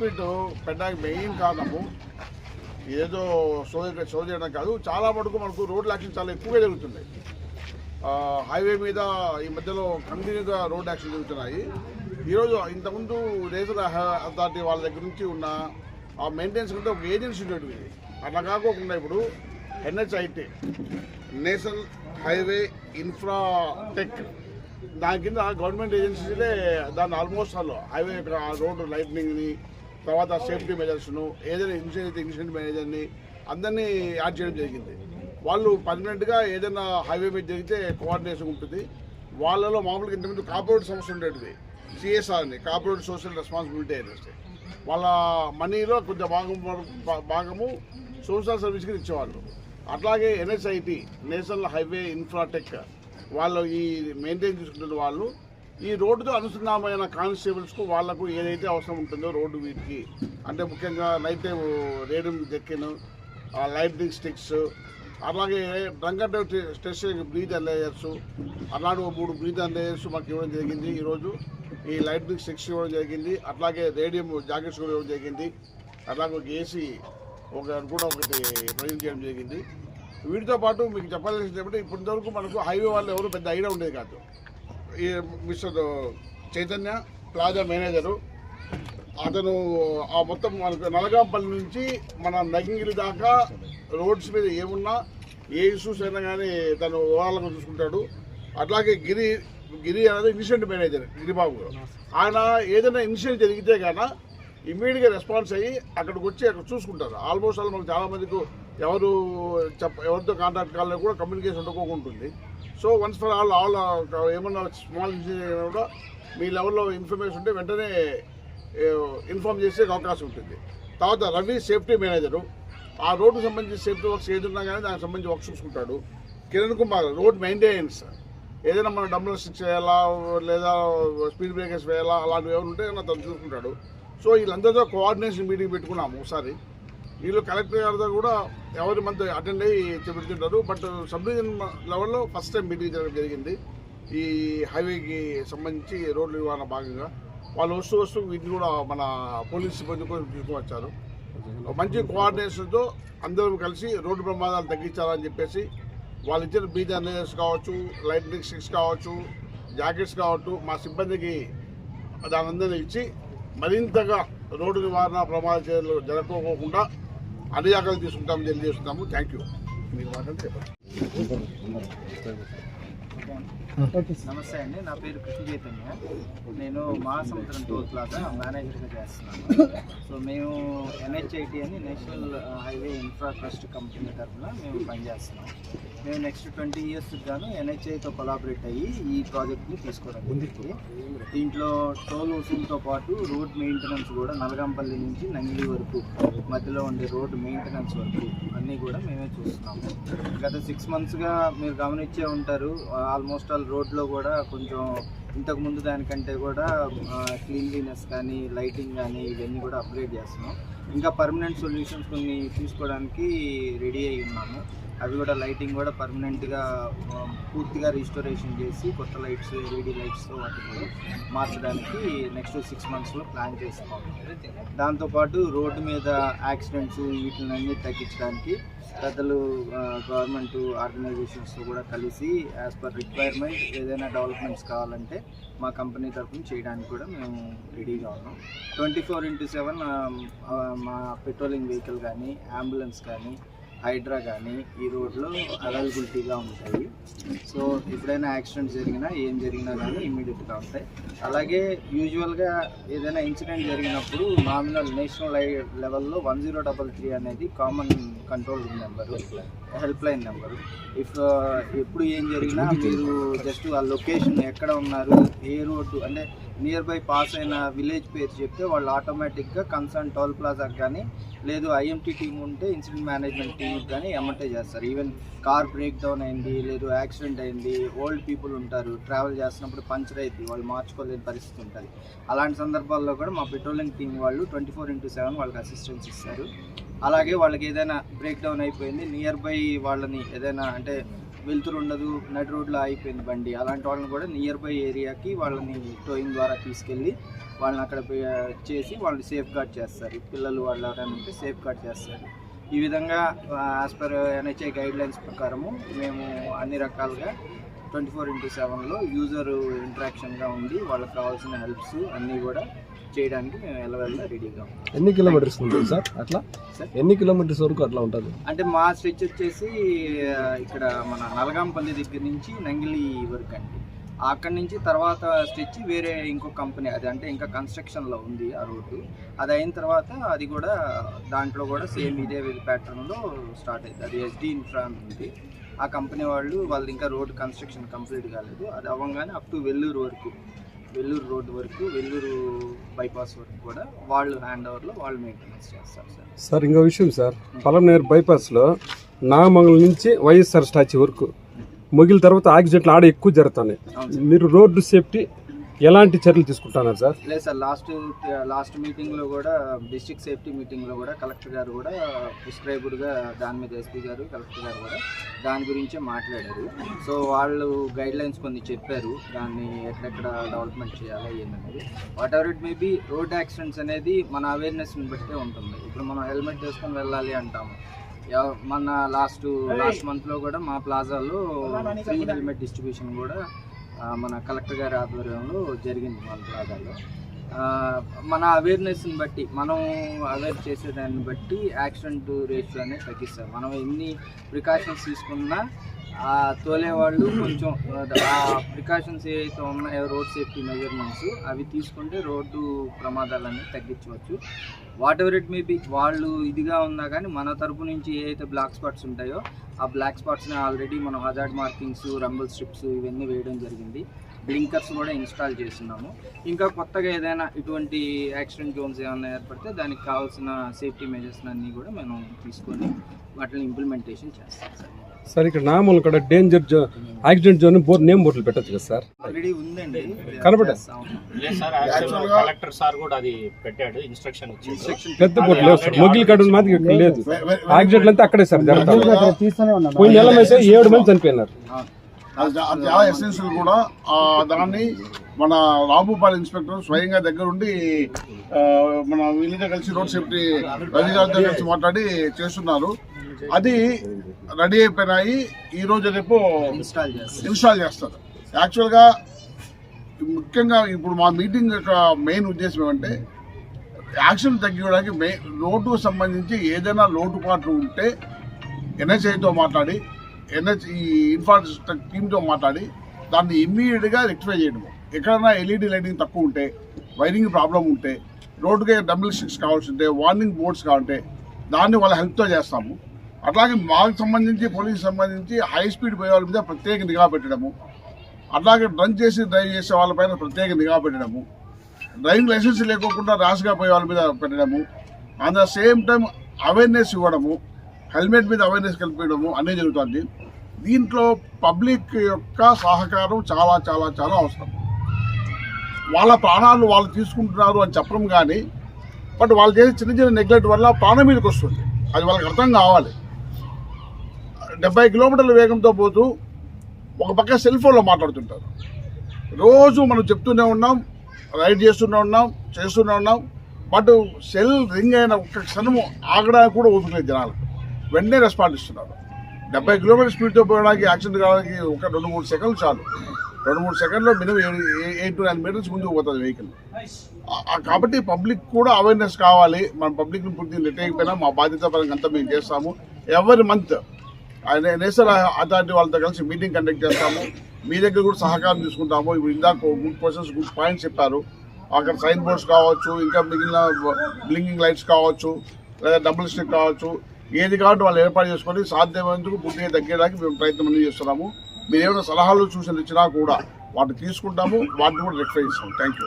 Meet పెట్టడానికి main కారణము ఏదో షో చేయడం కాదు, చాలా మటుకు మనకు రోడ్ల యాక్షన్ చాలా ఎక్కువగా జరుగుతున్నాయి. హైవే మీద ఈ మధ్యలో కంటిన్యూగా రోడ్ యాక్షన్ జరుగుతున్నాయి. ఈరోజు ఇంతకుముందు రేజర్ అథారిటీ వాళ్ళ దగ్గర నుంచి ఉన్న ఆ మెయింటెనెన్స్ కంటే ఒక ఏజెన్సీ ఉండేది. అట్లా కాకోకుండా ఇప్పుడు NHIT, నేషనల్ హైవే ఇన్ఫ్రాటెక్, దాని కింద గవర్నమెంట్ ఏజెన్సీలే దాన్ని ఆల్మోస్ట్ హైవే రోడ్డు లైట్నింగ్ని, తర్వాత సేఫ్టీ మెజర్స్ను, ఏదైనా ఇన్సిడెంట్ మేనేజర్ని అందరినీ యాడ్ చేయడం జరిగింది. వాళ్ళు పర్మనెంట్గా ఏదైనా హైవే మీద జరిగితే కోఆర్డినేషన్ ఉంటుంది. వాళ్ళలో మామూలుగా ఇంతకుముందు కార్పొరేట్ సంస్థ ఉండేది, CSR అని, కార్పొరేట్ సోషల్ రెస్పాన్సిబిలిటీ అనేసి, వాళ్ళ మనీలో కొంచెం భాగము సోషల్ సర్వీస్కి ఇచ్చేవాళ్ళు. అట్లాగే NHIT, నేషనల్ హైవే ఇన్ఫ్రాటెక్, వాళ్ళు ఈ మెయింటైన్ చేసుకుంటున్న వాళ్ళు ఈ రోడ్డుతో అనుసంధానమైన కానిస్టేబుల్స్కు వాళ్లకు ఏదైతే అవసరం ఉంటుందో రోడ్డు వీటికి, అంటే ముఖ్యంగా నైట్ టైం రేడియం జెక్కిన్, లైటింగ్ స్టిక్స్, అలాగే drunk and drive stress breath analyzers, అలాంటి 3 బ్రీత్ అనలైజర్స్ మాకు ఇవ్వడం జరిగింది. ఈరోజు ఈ లైటింగ్ స్టిక్స్ ఇవ్వడం జరిగింది. అట్లాగే రేడియం జాకెట్స్ కూడా ఇవ్వడం జరిగింది. అలాగే ఒక AC కూడా ఒకటి ప్రజెంట్ చేయడం జరిగింది. వీటితో పాటు మీకు చెప్పాల్సింది ఏమంటే, ఇప్పటివరకు మనకు హైవే వాళ్ళు ఎవరు పెద్ద ఐడియా ఉండేది కాదు. ఈ మిస్టర్ చైతన్య ప్లాజా మేనేజరు, అతను ఆ మొత్తం మనకు నలగాంపల్లి నుంచి మన నగిగిరి దాకా రోడ్స్ మీద ఏమున్నా ఏ ఇష్యూస్ అయినా కానీ తను ఓవరాల్గా చూసుకుంటాడు. అట్లాగే గిరి అనేది ఇన్సిడెంట్ మేనేజర్ గిరిబాబు, ఆయన ఏదైనా ఇన్సిడెంట్ జరిగితే కానీ ఇమ్మీడియట్గా రెస్పాన్స్ అయ్యి అక్కడికి వచ్చి అక్కడ చూసుకుంటారు. ఆల్మోస్ట్ మనకు చాలామందికి ఎవరితో కాంటాక్ట్ కావాలని కూడా కమ్యూనికేషన్ ఉండకోకుంటుంది. సో వన్స్ ఫర్ ఆల్ ఏమన్నా స్మాల్ ఇన్సిడెంట్ కూడా మీ లెవెల్లో ఇన్ఫర్మేషన్ ఉంటే వెంటనే ఇన్ఫార్మ్ చేసే అవకాశం ఉంటుంది. తర్వాత రవి సేఫ్టీ మేనేజరు, ఆ రోడ్డుకు సంబంధించి సేఫ్టీ వర్క్స్ ఏదున్నా కానీ దానికి సంబంధించి వర్క్ చూసుకుంటాడు. కిరణ్ కుమార్ రోడ్ మెయింటెనెన్స్, ఏదైనా మనం డంబుల్ స్టిక్స్ వేయాలా లేదా స్పీడ్ బ్రేకర్స్ వేయాలా అలాంటివి ఏమైనా ఉంటే తను చూసుకుంటాడు. సో వీళ్ళందరితో కోఆర్డినేషన్ మీటింగ్ పెట్టుకున్నాము ఒకసారి. వీళ్ళు కలెక్టర్ గారితో కూడా ఎవరి మంత్ అటెండ్ అయ్యి పెడుతుంటారు. బట్ సబ్ డివిజన్ లెవెల్లో ఫస్ట్ టైం మీటింగ్ జరగడం జరిగింది. ఈ హైవేకి సంబంధించి రోడ్ల నిర్వహణ భాగంగా వాళ్ళు వస్తూ వీటిని కూడా మన పోలీస్ సిబ్బంది కూడా తీసుకువచ్చారు. మంచి కోఆర్డినేషన్తో అందరం కలిసి రోడ్డు ప్రమాదాలు తగ్గించాలని చెప్పేసి వాళ్ళు ఇచ్చిన బ్రీత్ అనలైజర్స్ కావచ్చు, లైటింగ్ స్టిక్స్ కావచ్చు, జాకెట్స్ కావచ్చు, మా సిబ్బందికి దాని అందరినీ ఇచ్చి మరింతగా రోడ్డు నివారణ ప్రమాద చర్యలు జరగకోకుండా అన్ని జాగ్రత్తలు తీసుకుంటామని తెలియజేస్తున్నాము. Thank you. మీరు మాట్లాడి చెప్పండి. నమస్తే అండి, నా పేరు కృష్ణ చైతన్య. నేను మహాసముద్రం టోల్ ప్లాజా మేనేజర్గా చేస్తున్నాను. సో మేము NHIT అని national highway infra trust company తరఫున మేము పనిచేస్తున్నాం. మేము నెక్స్ట్ 20 years గాను NHIతో కొలాబరేట్ అయ్యి ఈ ప్రాజెక్ట్ని తీసుకోవడం జరిగింది. దీంట్లో టోల్ వసూలుతో పాటు రోడ్ మెయింటెనెన్స్ కూడా నలగంపల్లి నుంచి నంగిలి వరకు మధ్యలో ఉండే రోడ్ మెయింటెనెన్స్ వరకు అన్నీ కూడా మేమే చూస్తున్నాము. గత 6 monthsగా మీరు గమనించే ఉంటారు, ఆల్మోస్ట్ ఆల్ రోడ్లో కూడా కొంచెం ఇంతకుముందు దానికంటే కూడా క్లీన్లీనెస్ కానీ లైటింగ్ కానీ ఇవన్నీ కూడా అప్గ్రేడ్ చేస్తున్నాం. ఇంకా పర్మనెంట్ సొల్యూషన్స్ కొన్ని తీసుకోవడానికి రెడీ అయి ఉన్నాము. అవి కూడా లైటింగ్ కూడా పర్మనెంట్గా పూర్తిగా రీస్టోరేషన్ చేసి కొత్త లైట్స్, LED లైట్స్తో వాటిని మార్చడానికి నెక్స్ట్ 6 monthsలో ప్లాన్ చేస్తున్నాం. దాంతోపాటు రోడ్డు మీద యాక్సిడెంట్స్ వీటిని తగ్గించడానికి పెద్దలు గవర్నమెంట్ ఆర్గనైజేషన్స్తో కూడా కలిసి యాజ్ పర్ రిక్వైర్మెంట్ ఏదైనా డెవలప్మెంట్స్ కావాలంటే మా కంపెనీ తరఫున చేయడానికి కూడా మేము రెడీగా ఉన్నాం. 24/7 మా పెట్రోలింగ్ వెహికల్ కానీ, అంబులెన్స్ కానీ, హైడ్రా కానీ ఈ రోడ్లో అవైలబిలిటీగా ఉంటాయి. సో ఎప్పుడైనా యాక్సిడెంట్ జరిగినా ఏం జరిగినా కానీ ఇమ్మీడియట్గా ఉంటాయి. అలాగే యూజువల్గా ఏదైనా ఇన్సిడెంట్ జరిగినప్పుడు నామినల్ నేషనల్ లెవెల్లో 1033 అనేది common control number, help line number. ఎప్పుడు ఏం జరిగినా మీరు జస్ట్ ఆ లొకేషన్ ఎక్కడ ఉన్నారు, ఏ రోడ్డు అంటే నియర్ బై పాస్ అయిన విలేజ్ పేరు చెప్తే వాళ్ళు ఆటోమేటిక్గా కన్సర్న్ టోల్ ప్లాజాకి కానీ లేదు IMT టీమ్ ఉంటే ఇన్సిడెంట్ మేనేజ్మెంట్ టీమ్కి కానీ ఎమ్మటే చేస్తారు. ఈవెన్ కార్ బ్రేక్ డౌన్ అయింది, లేదు యాక్సిడెంట్ అయింది, ఓల్డ్ పీపుల్ ఉంటారు, ట్రావెల్ చేస్తున్నప్పుడు పంచర్ అయింది, వాళ్ళు మార్చుకోలేని పరిస్థితి ఉంటుంది. అలాంటి సందర్భాల్లో కూడా మా పెట్రోలింగ్ టీం వాళ్ళు 24/7 వాళ్ళకి అసిస్టెన్స్ ఇస్తారు. అలాగే వాళ్ళకి ఏదైనా బ్రేక్ డౌన్ అయిపోయింది, నియర్ బై వాళ్ళని ఏదైనా అంటే వెళ్తురు ఉండదు, నడి రోడ్లో అయిపోయింది బండి, అలాంటి వాళ్ళని కూడా నియర్ బై ఏరియాకి వాళ్ళని టోయింగ్ ద్వారా తీసుకెళ్ళి వాళ్ళని అక్కడ చేసి వాళ్ళని సేఫ్ గార్డ్ చేస్తారు. పిల్లలు వాళ్ళు ఎవరైనా ఉంటే సేఫ్ గార్డ్ చేస్తారు. ఈ విధంగా యాజ్ పర్ NHI గైడ్లైన్స్ ప్రకారము మేము అన్ని రకాలుగా 24/7లో యూజర్ ఇంటరాక్షన్గా ఉండి వాళ్ళకి కావాల్సిన హెల్ప్స్ అన్నీ కూడా చేయడానికి మేము ఎల్లవెల్లా రెడీగా ఉంటాం. ఎన్ని కిలోమీటర్స్ ఉంటుంది సార్ అట్లా? ఎన్ని కిలోమీటర్స్ వరకు అట్లా ఉంటుంది? అంటే మా స్ట్రెచ్ వచ్చేసి ఇక్కడ మన నలగాంపల్లి దగ్గర నుంచి నంగిలి వరకు అండి. అక్కడి నుంచి తర్వాత స్ట్రెచ్ వేరే ఇంకో కంపెనీ, అది అంటే ఇంకా కన్స్ట్రక్షన్లో ఉంది ఆ రోడ్డు. అది అయిన తర్వాత అది కూడా దాంట్లో కూడా సేమ్ ఇదే ప్యాటర్న్లో స్టార్ట్ అయింది. అది SD ఇన్ఫ్రా ఉంది. ఆ కంపెనీ వాళ్ళు ఇంకా రోడ్ కన్స్ట్రక్షన్ కంప్లీట్ కాలేదు. అది అవ్వగానే అప్ టు వెల్లూరు రోడ్ వరకు, వెల్లూరు బైపాస్ వరకు కూడా వాళ్ళు హ్యాండ్ ఓవర్లో వాళ్ళు మెయింటెనెన్స్ చేస్తారు సార్. సార్ ఇంకో విషయం సార్, పలమనేరు బైపాస్లో నాగమంగళం నుంచి వైఎస్ఆర్ స్టాచ్యూ వరకు మొగిలిన తర్వాత యాక్సిడెంట్లు ఆడ ఎక్కువ జరుగుతున్నాయి. మీరు రోడ్డు సేఫ్టీ ఎలాంటి చర్యలు తీసుకుంటున్నారు సార్? లేదు సార్, లాస్ట్ మీటింగ్లో కూడా డిస్ట్రిక్ట్ సేఫ్టీ మీటింగ్లో కూడా కలెక్టర్ గారు కూడా ప్రిస్క్రైబ్డ్గా దాని మీద SP గారు కలెక్టర్ గారు కూడా దాని గురించే మాట్లాడారు. సో వాళ్ళు గైడ్లైన్స్ కొన్ని చెప్పారు, దాన్ని ఎక్కడెక్కడ డెవలప్మెంట్ చేయాలా ఏంటనేది. Whatever it may be, road accidents అనేది మన అవేర్నెస్ని బట్టే ఉంటుంది. ఇప్పుడు మనం హెల్మెట్ వేసుకొని వెళ్ళాలి అంటాము. మన లాస్ట్ మంత్లో కూడా మా ప్లాజాలో ఫ్రీ హెల్మెట్ డిస్ట్రిబ్యూషన్ కూడా మన కలెక్టర్ గారి ఆధ్వర్యంలో జరిగింది మన ప్లాజాలో. మన అవేర్నెస్ని బట్టి, మనం అవేర్ చేసేదాన్ని బట్టి యాక్సిడెంట్ రేషియో అనేది తగ్గిస్తారు. మనం ఎన్ని ప్రికాషన్స్ తీసుకున్నా తోలేవాళ్ళు కొంచెం ఆ ప్రికాషన్స్ ఏవైతే ఉన్నాయో రోడ్ సేఫ్టీ మెజర్మెంట్స్ అవి తీసుకుంటే రోడ్డు ప్రమాదాలన్నీ తగ్గించవచ్చు. What ever it may be, వాళ్ళు ఇదిగా ఉన్నా కానీ మన తరపు నుంచి ఏవైతే బ్లాక్ స్పాట్స్ ఉంటాయో ఆ బ్లాక్ స్పాట్స్ని ఆల్రెడీ మనం హజార్డ్ మార్కింగ్స్, రంబుల్ స్ట్రిప్స్ ఇవన్నీ వేయడం జరిగింది. బ్లింకర్స్ కూడా ఇన్స్టాల్ చేస్తున్నాము. ఇంకా కొత్తగా ఏదైనా ఇటువంటి యాక్సిడెంట్ జోన్స్ ఏమైనా ఏర్పడితే దానికి కావాల్సిన సేఫ్టీ మెజర్స్ అన్నీ కూడా మనం తీసుకొని వాటిని ఇంప్లిమెంటేషన్ చేస్తాం సార్. సార్ ఇక్కడ నామూలు కూడా డేంజర్ యాక్సిడెంట్ జోన్ నేమ్ బోర్డులు పెట్టచ్చు కదా సార్? ఆల్రెడీ ఉందండి, కనబడ్డారు. కలెక్టర్ సార్ కూడా అది పెట్టాడు, ఇన్స్ట్రక్షన్ పెద్ద బోర్డు లేదు సార్, మొగిలి కడుపు మాది ఇక్కడ లేదు. యాక్సిడెంట్లు అంతా అక్కడే సార్ జరుగుతాయి. పోయిన నెల అయితే 7 మంది చనిపోయినారు. అది చాలా ఎసెన్షియల్ కూడా. దాన్ని మన రాంభూపాల్ ఇన్స్పెక్టర్ స్వయంగా దగ్గరుండి మన వీళ్ళతో కలిసి రోడ్ సేఫ్టీ రవి గారితో కలిసి మాట్లాడి చేస్తున్నారు. అది రెడీ అయిపోయినాయి, ఈ రోజు రేపు ఇన్స్టాల్ చేస్తారు. యాక్చువల్గా ముఖ్యంగా ఇప్పుడు మా మీటింగ్ యొక్క మెయిన్ ఉద్దేశం ఏమంటే యాక్సిడెంట్ తగ్గించడానికి రోడ్డుకు సంబంధించి ఏదైనా లోటుపాట్లు ఉంటే NHIతో మాట్లాడి, ఈ ఇన్ఫ్రాస్ట్రక్చర్ టీమ్తో మాట్లాడి దాన్ని ఇమ్మీడియట్గా రెక్టిఫై చేయడం. ఎక్కడైనా LED లైటింగ్ తక్కువ ఉంటే, వైరింగ్ ప్రాబ్లం ఉంటే, రోడ్డుకి డబుల్ స్టిక్స్ కావాల్సి ఉంటే, వార్నింగ్ బోర్డ్స్ కావాలంటే దాన్ని వాళ్ళ హెల్ప్తో చేస్తాము. అట్లాగే మాకు సంబంధించి, పోలీసు సంబంధించి హై స్పీడ్ పోయే వాళ్ళ మీద ప్రత్యేక నిఘా పెట్టడము, అట్లాగే డ్రంక్ చేసి డ్రైవ్ చేసే వాళ్ళపైన ప్రత్యేక నిఘా పెట్టడము, డ్రైవింగ్ లైసెన్స్ లేకోకుండా ర్యాష్గా పోయే వాళ్ళ మీద పెట్టడము, at the same time awareness ఇవ్వడము, హెల్మెట్ మీద అవేర్నెస్ కల్పించడము అన్నీ జరుగుతుంది. దీంట్లో పబ్లిక్ యొక్క సహకారం చాలా చాలా చాలా అవసరం. వాళ్ళ ప్రాణాలు వాళ్ళు తీసుకుంటున్నారు అని చెప్పడం కానీ, బట్ వాళ్ళు చేసే చిన్న చిన్న నెగ్లెక్ట్ వల్ల ప్రాణం మీదకి వస్తుంది. అది వాళ్ళకి అర్థం కావాలి. 70 కిలోమీటర్ల వేగంతో పోతూ ఒక పక్క సెల్ ఫోన్లో మాట్లాడుతుంటారు. రోజు మనం చెప్తూనే ఉన్నాం, రైడ్ చేస్తూనే ఉన్నాం, బట్ సెల్ రింగ్ అయిన ఒక్క క్షణము ఆగడానికి కూడా ఓపిక జనాలు వెంటనే రెస్పాండ్ ఇస్తున్నారు. 70 కిలోమీటర్ స్పీడ్తో పోయడానికి, యాక్సిడెంట్ కావడానికి ఒక 2-3 సెకండ్లు చాలు. 2-3 సెకండ్లో మినిమం 8 to 9 మీటర్స్ ముందుకు పోతుంది వెహికల్. కాబట్టి పబ్లిక్ కూడా అవేర్నెస్ కావాలి. మన పబ్లిక్ని పూర్తిగా నెట్ అయిపోయినా మా బాధ్యత పరంగా అంతా మేము చేస్తాము. ఎవరి మంత్ నేషనల్ అథారిటీ వాళ్ళతో కలిసి మీటింగ్ కండక్ట్ చేస్తాము. మీ దగ్గర కూడా సహకారం తీసుకుంటాము. ఇప్పుడు ఇందాక గుడ్ క్వశ్చన్స్, గుడ్ పాయింట్స్ చెప్పారు. అక్కడ సైన్ బోర్డ్స్ కావచ్చు, ఇంకా మిగిలిన బ్లింకింగ్ లైట్స్ కావచ్చు, లేదా డబుల్ స్టిక్ కావచ్చు, ఏది కాబట్టి వాళ్ళు ఏర్పాటు చేసుకొని సాధ్యమైనందుకు పూర్తిగా తగ్గేదానికి మేము ప్రయత్నం చేస్తున్నాము. మీరు ఏమైనా సలహాలు సూచనలు ఇచ్చినా కూడా వాటిని తీసుకుంటాము, వాటిని కూడా రెక్టిఫై చేస్తాము. Thank you.